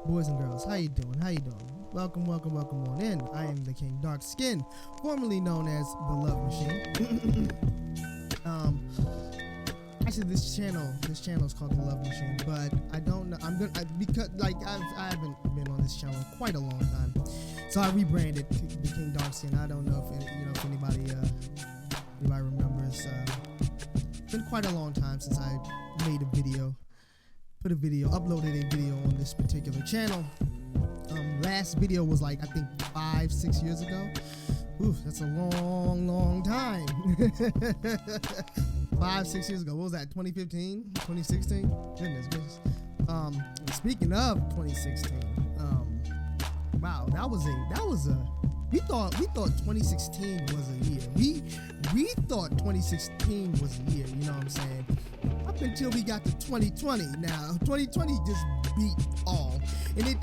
Boys and girls, how you doing? How you doing? Welcome on in. I am the King Dark Skin, formerly known as the Love Machine. Actually, this channel is called the Love Machine, but I don't know. Because I haven't been on this channel in quite a long time, so I rebranded the King Dark Skin. I don't know if anybody remembers. It's been quite a long time since I made a video. Uploaded a video on this particular channel. Last video was like, I think 5-6 years ago. Oof, that's a long time. 5-6 years ago. What was that? 2015, 2016? Goodness gracious. Speaking of 2016, wow, that was a. We thought 2016 was a year. We thought 2016 was a year. You know what I'm saying? Up until we got to 2020. Now 2020 just beat all, and it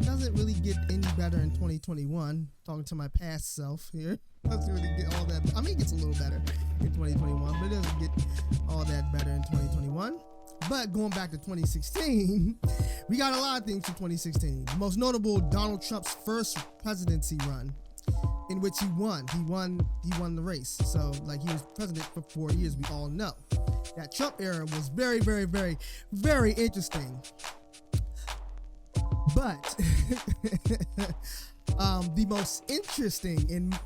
doesn't really get any better in 2021. Talking to my past self here, doesn't really get all that. I mean, it gets a little better in 2021, but it doesn't get all that better in 2021. But going back to 2016, we got a lot of things from 2016. The most notable, Donald Trump's first presidency run, in which he won. He won the race. So, like, he was president for 4 years. We all know that Trump era was very, very, very, very interesting. But the most interesting and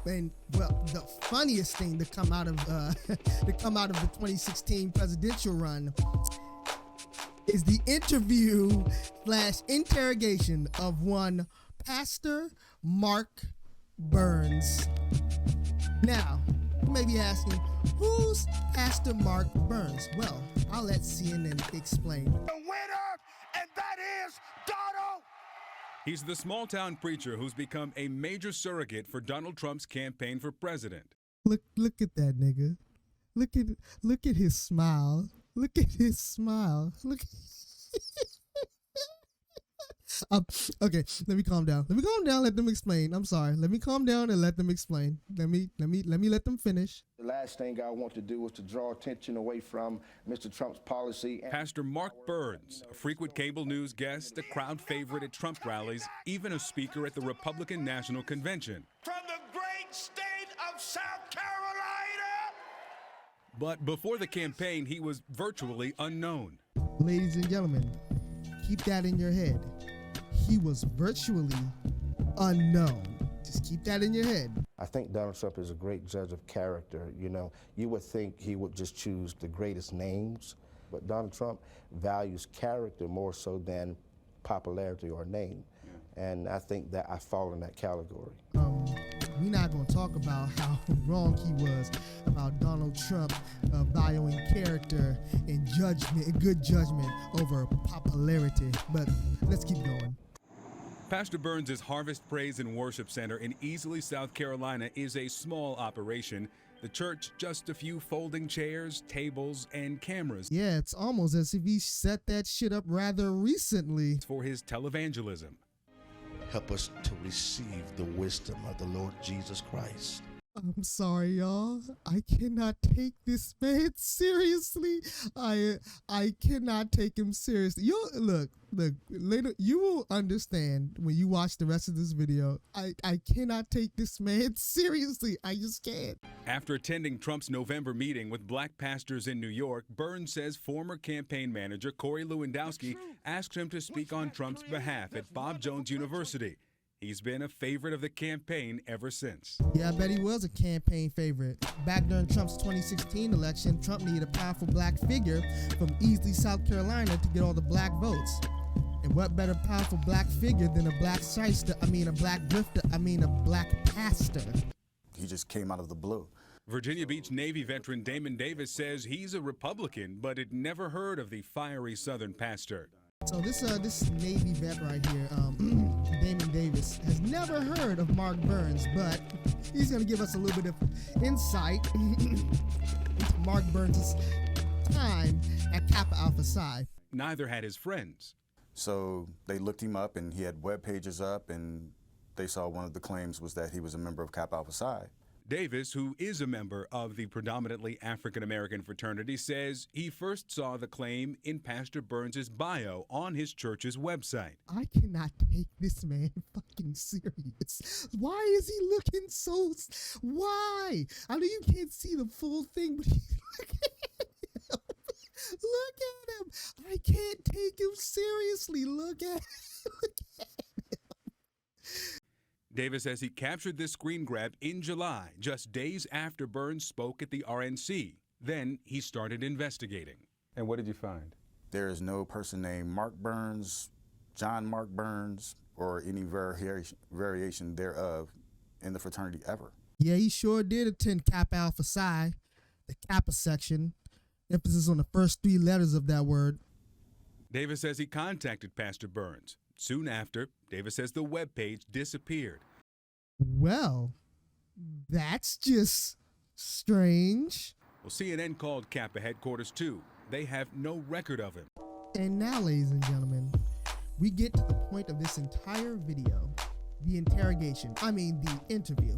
well, the funniest thing to come out of the 2016 presidential run is the interview/interrogation of one Pastor Mark Burns. Now, you may be asking, who's Pastor Mark Burns? Well, I'll let CNN explain. The winner, and that is Donald. He's the small-town preacher who's become a major surrogate for Donald Trump's campaign for president. Look at that nigga. Look at his smile. Look at his smile. Look. Okay, let me calm down. Let them explain. I'm sorry. Let me calm down and let them explain. Let me let them finish. The last thing I want to do is to draw attention away from Mr. Trump's policy. Pastor Mark Burns, a frequent cable news guest, a crowd favorite at Trump rallies, even a speaker at the Republican National Convention. From the great state of South Carolina. But before the campaign, he was virtually unknown. Ladies and gentlemen, keep that in your head. He was virtually unknown. Just keep that in your head. I think Donald Trump is a great judge of character. You know, you would think he would just choose the greatest names, but Donald Trump values character more so than popularity or name. And I think that I fall in that category. We're not going to talk about how wrong he was about Donald Trump valuing character and judgment, and good judgment over popularity. But let's keep going. Pastor Burns' Harvest Praise and Worship Center in Easley, South Carolina is a small operation. The church, just a few folding chairs, tables, and cameras. Yeah, it's almost as if he set that shit up rather recently. For his televangelism. Help us to receive the wisdom of the Lord Jesus Christ. I'm sorry, y'all. I cannot take this man seriously. I cannot take him seriously. Yo, look, later you will understand when you watch the rest of this video. I cannot take this man seriously. I just can't. After attending Trump's November meeting with black pastors in New York, Burns says former campaign manager Corey Lewandowski asked him to speak on Trump's behalf at Bob Jones University. He's been a favorite of the campaign ever since. Yeah, I bet he was a campaign favorite. Back during Trump's 2016 election, Trump needed a powerful black figure from Easley, South Carolina to get all the black votes. And what better powerful black figure than a black shyster, a black grifter, a black pastor. He just came out of the blue. Virginia Beach Navy veteran Damon Davis says he's a Republican, but had never heard of the fiery Southern pastor. So this Navy vet right here, Damon Davis, has never heard of Mark Burns, but he's going to give us a little bit of insight into Mark Burns' time at Kappa Alpha Psi. Neither had his friends. So they looked him up, and he had web pages up, and they saw one of the claims was that he was a member of KAPP Alpha Psi. Davis, who is a member of the predominantly African-American fraternity, says he first saw the claim in Pastor Burns' bio on his church's website. I cannot take this man fucking serious. Why is he looking so... Why? I know you can't see the full thing, but look at him. Look at him. I can't take him seriously. Look at him. Look at him. Davis says he captured this screen grab in July, just days after Burns spoke at the RNC. Then he started investigating. And what did you find? there is no person named Mark Burns, John Mark Burns, or any variation thereof in the fraternity ever. Yeah, he sure did attend Kappa Alpha Psi, the Kappa section. Emphasis on the first three letters of that word. Davis says he contacted Pastor Burns. Soon after, Davis says the webpage disappeared. Well, that's just strange. Well, CNN called Kappa headquarters too. They have no record of him. And now, ladies and gentlemen, we get to the point of this entire video, the interrogation. I mean, the interview.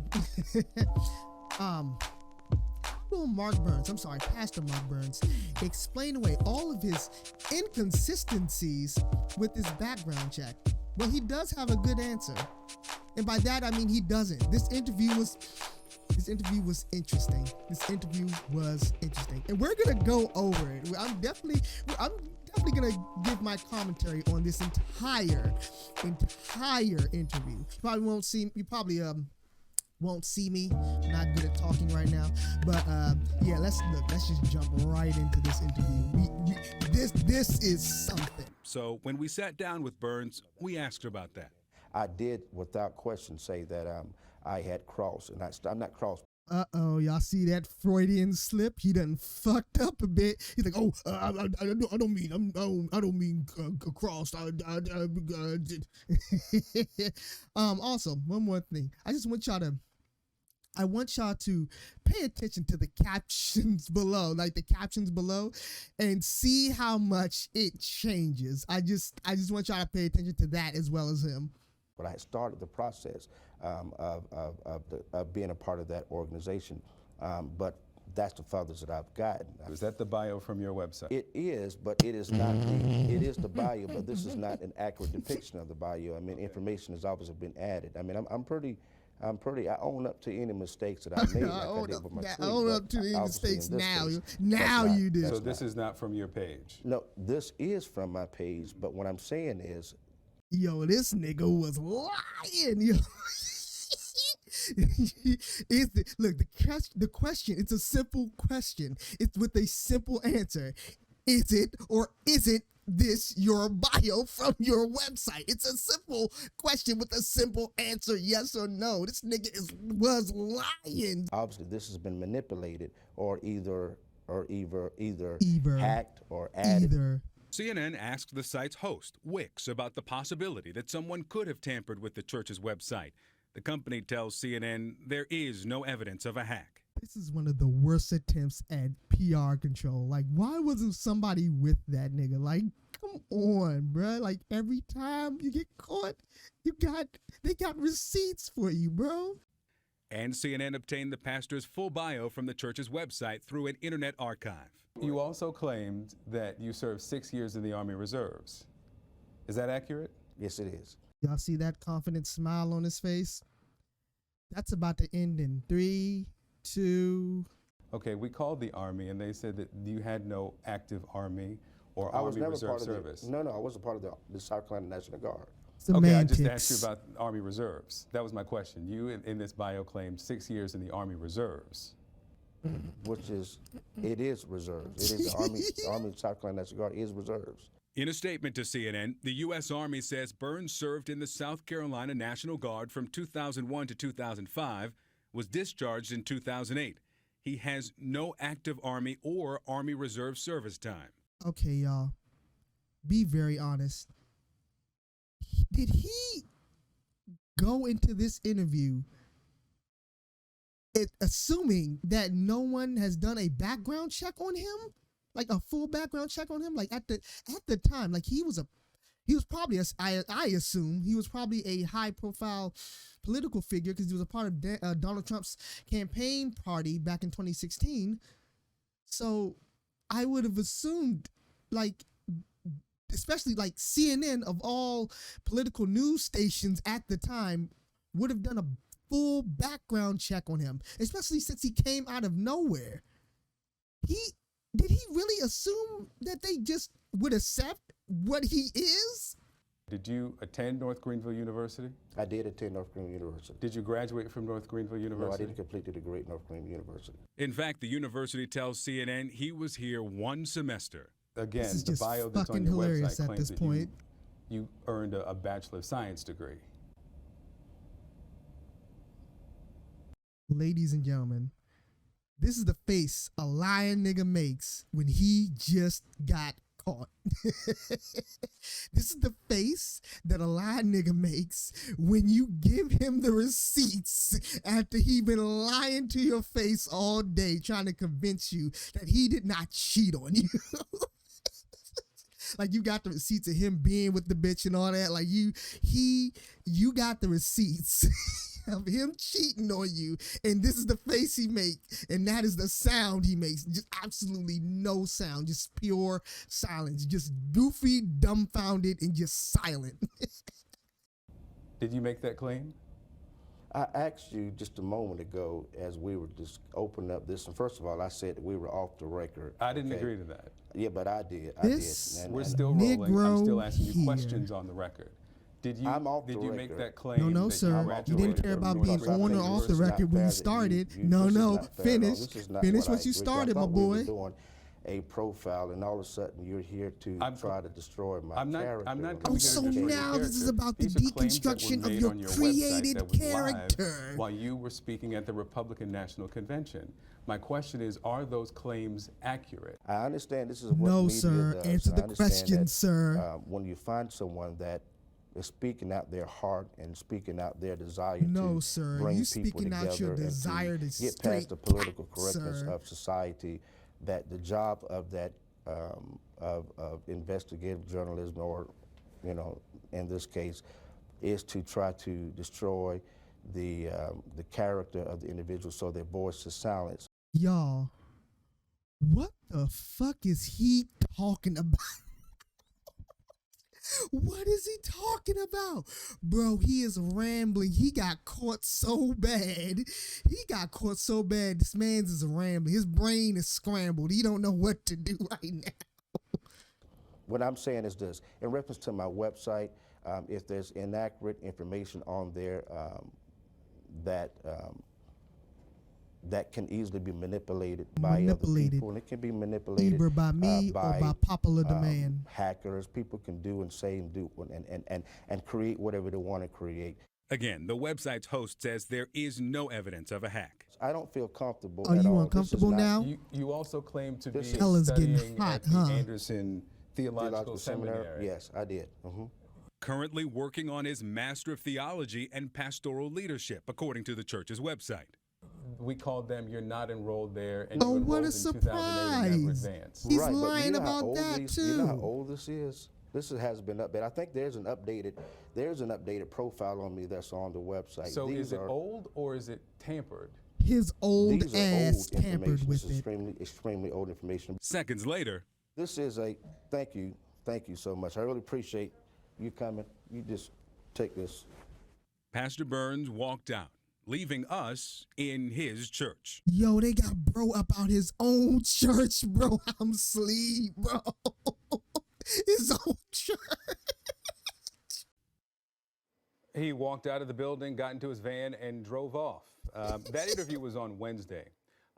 Pastor Mark Burns explained away all of his inconsistencies with his background check. Well, he does have a good answer. And by that, I mean he doesn't. This interview was interesting. And we're going to go over it. I'm definitely going to give my commentary on this entire interview. You probably won't see me. I'm not good at talking right now. But yeah, let's just jump right into this interview. This is something. So when we sat down with Burns, we asked about that. I did, without question, say that I had crossed, and I'm not crossed. Y'all see that Freudian slip? He done fucked up a bit. He's like, I don't mean crossed. Also, one more thing. I want y'all to pay attention to the captions below, and see how much it changes. I just want y'all to pay attention to that as well as him. But I had started the process of being a part of that organization, but that's the furthest that I've gotten. Is that the bio from your website? It is, but it is not. It is the bio, but this is not an accurate depiction of the bio. I mean, information has obviously been added. I mean, I own up to any mistakes that I made. I own up to any mistakes now. Now you do. So this is not from your page? No, this is from my page, but what I'm saying is, yo, this nigga was lying, yo. The question, it's a simple question. It's with a simple answer. Is it or isn't this your bio from your website? It's a simple question with a simple answer, yes or no. This nigga was lying. obviously this has been manipulated or either hacked or added. CNN asked the site's host, Wix, about the possibility that someone could have tampered with the church's website. The company tells CNN there is no evidence of a hack. This is one of the worst attempts at PR control. Like, why wasn't somebody with that nigga? Like, come on, bruh. Like, every time you get caught, they got receipts for you, bro. And CNN obtained the pastor's full bio from the church's website through an internet archive. You also claimed that you served 6 years in the Army Reserves. Is that accurate? Yes, it is. Y'all see that confident smile on his face? That's about to end in 3, 2. Okay, we called the Army and they said that you had no active Army or Army Reserve service. No, I wasn't part of the South Carolina National Guard. Okay, I just asked you about Army Reserves. That was my question. You, in this bio, claimed 6 years in the Army Reserves. Which is, it is reserves. It is the Army of South Carolina National Guard is reserves. In a statement to CNN, the U.S. Army says Burns served in the South Carolina National Guard from 2001 to 2005, was discharged in 2008. He has no active Army or Army Reserve service time. Okay, y'all. Be very honest. Did he go into this interview assuming that no one has done a background check on him? Like a full background check on him? Like at the time, like he was He was probably, I assume, he was probably a high-profile political figure because he was a part of Donald Trump's campaign party back in 2016. So I would have assumed, like, especially like CNN of all political news stations at the time would have done a full background check on him, especially since he came out of nowhere. Did he really assume that they just would accept what he is? Did you attend North Greenville University? I did attend North Greenville University. Did you graduate from North Greenville University? No, I didn't complete the degree at North Greenville University. In fact, the university tells CNN he was here one semester. Again, This is the just bio that's on fucking your hilarious website at claims this that point. you earned a Bachelor of Science degree. Ladies and gentlemen, this is the face a lying nigga makes when he just got caught. This is the face that a lying nigga makes when you give him the receipts after he been lying to your face all day trying to convince you that he did not cheat on you. Like, you got the receipts of him being with the bitch and all that. Like, you got the receipts of him cheating on you, and this is the face he makes, and that is the sound he makes. Just absolutely no sound, just pure silence, just goofy, dumbfounded, and just silent. Did you make that claim? I asked you just a moment ago as we were just opening up this, and first of all, I said that we were off the record. I didn't okay? agree to that. Yeah, but I did. This We're still rolling. I'm Negro still asking you here. questions on the record. Did you I'm off did the you make record. that claim? No, that sir. You graduated didn't care from about North being Greenville on or University? off the This is not record when fair you that started. this No, is no. not fair at all. Finish. This is not Finish I what you agreed to. started, I my thought we were boy. doing a profile, and all of a sudden you're here to try to destroy my I'm not character. coming Oh, here so to destroy your now this is character. about the These are claims that were deconstruction of made your on website created that was live character. while you were speaking at the Republican National Convention. My question is, are those claims accurate? I understand this is what No, media sir. does. Answer I the understand question, that, sir. when you find someone that is speaking out their heart and speaking out their desire No, to sir. bring You people speaking out your together and desire to get straight past the political cat, correctness sir. of society, that the job of that of investigative journalism, or in this case, is to try to destroy the character of the individual so their voice is silenced. Y'all, what the fuck is he talking about? What is he talking about? Bro, he is rambling. He got caught so bad. This man's is rambling. His brain is scrambled. He don't know what to do right now. What I'm saying is this: in reference to my website, if there's inaccurate information on there that can easily be manipulated by other people, and it can be manipulated either by me or by popular demand. Hackers, people can do and say and do and create whatever they want to create. Again, the website's host says there is no evidence of a hack. I don't feel comfortable Are at you all. uncomfortable now? You also claim to be This Hell is getting studying hot, at the huh? Anderson Theological Seminary. Yes, I did. Currently working on his Master of Theology and Pastoral Leadership, according to the church's website. We called them, you're not enrolled there, and Oh, you what enrolled a in 2008 and never surprise. advanced. He's Right, but lying you know how about old that these- You know how too. old this is? This has been updated. I think there's an updated profile on me that's on the website. So These is it are- old or is it tampered? His old These are ass old tampered information. with This is it. extremely old information. Seconds later, This is thank you so much. I really appreciate you coming. You just take this. Pastor Burns walked out, leaving us in his church. Yo, they got bro up out his own church, bro. I'm asleep, bro. His own church. He walked out of the building, got into his van, and drove off. That interview was on Wednesday.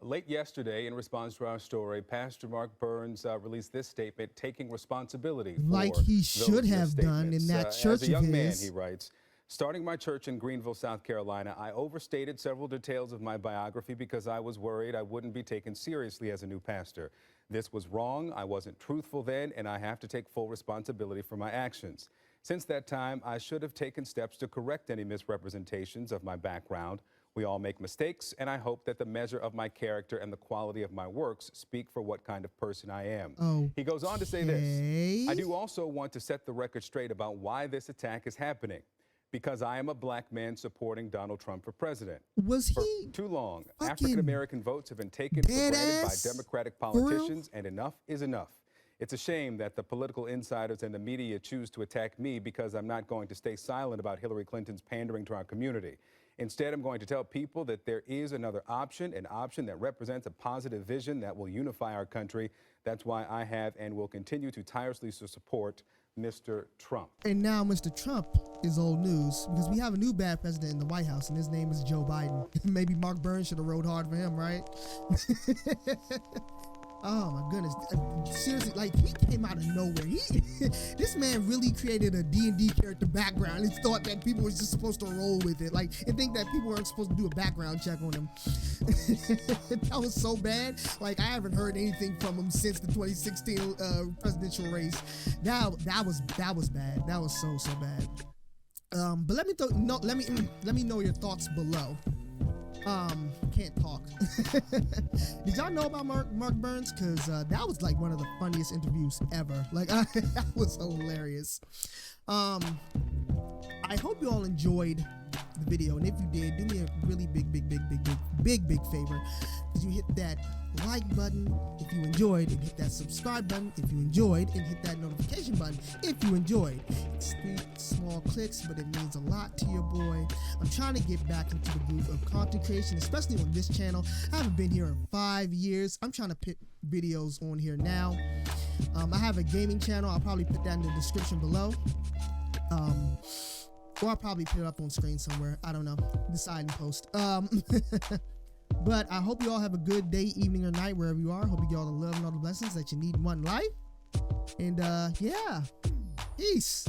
Late yesterday, in response to our story, Pastor Mark Burns released this statement, taking responsibility for Like he those should have done in that misstatements. church As a young of man, his. he writes, starting my church in Greenville, South Carolina, I overstated several details of my biography because I was worried I wouldn't be taken seriously as a new pastor. This was wrong. I wasn't truthful then, and I have to take full responsibility for my actions. Since that time, I should have taken steps to correct any misrepresentations of my background. We all make mistakes, and I hope that the measure of my character and the quality of my works speak for what kind of person I am. Oh. He goes on to say this: I do also want to set the record straight about why this attack is happening. Because I am a black man supporting Donald Trump for president. Was For he too long, fucking African-American votes have been taken for granted by badass? Democratic For real? politicians, and enough is enough. It's a shame that the political insiders and the media choose to attack me because I'm not going to stay silent about Hillary Clinton's pandering to our community. Instead, I'm going to tell people that there is another option, an option that represents a positive vision that will unify our country. That's why I have and will continue to tirelessly support Mr. Trump. And now Mr. Trump is old news because we have a new bad president in the White House, and his name is Joe Biden. Maybe Mark Burns should have rode hard for him, right? Oh my goodness. Seriously, like, he came out of nowhere. This man really created a D&D character background and thought that people were just supposed to roll with it. Like, and think that people weren't supposed to do a background check on him. That was so bad. Like, I haven't heard anything from him since the 2016 presidential race. That was bad. That was so bad. But let me know your thoughts below. Can't talk. Did y'all know about Mark Burns? Because that was like one of the funniest interviews ever. Like, that was hilarious. I hope you all enjoyed the video, and if you did, do me a really big favor. Because you hit that like button if you enjoyed, and hit that subscribe button if you enjoyed, and hit that notification button if you enjoyed. It's 3 small clicks, but it means a lot to your boy. I'm trying to get back into the groove of content creation, especially on this channel. I haven't been here in 5 years. I'm trying to put videos on here now. I have a gaming channel. I'll probably put that in the description below. Or I'll probably put it up on screen somewhere. I don't know. Decide and post. But I hope you all have a good day, evening, or night, wherever you are. Hope you get all the love and all the blessings that you need in one life. And yeah, peace.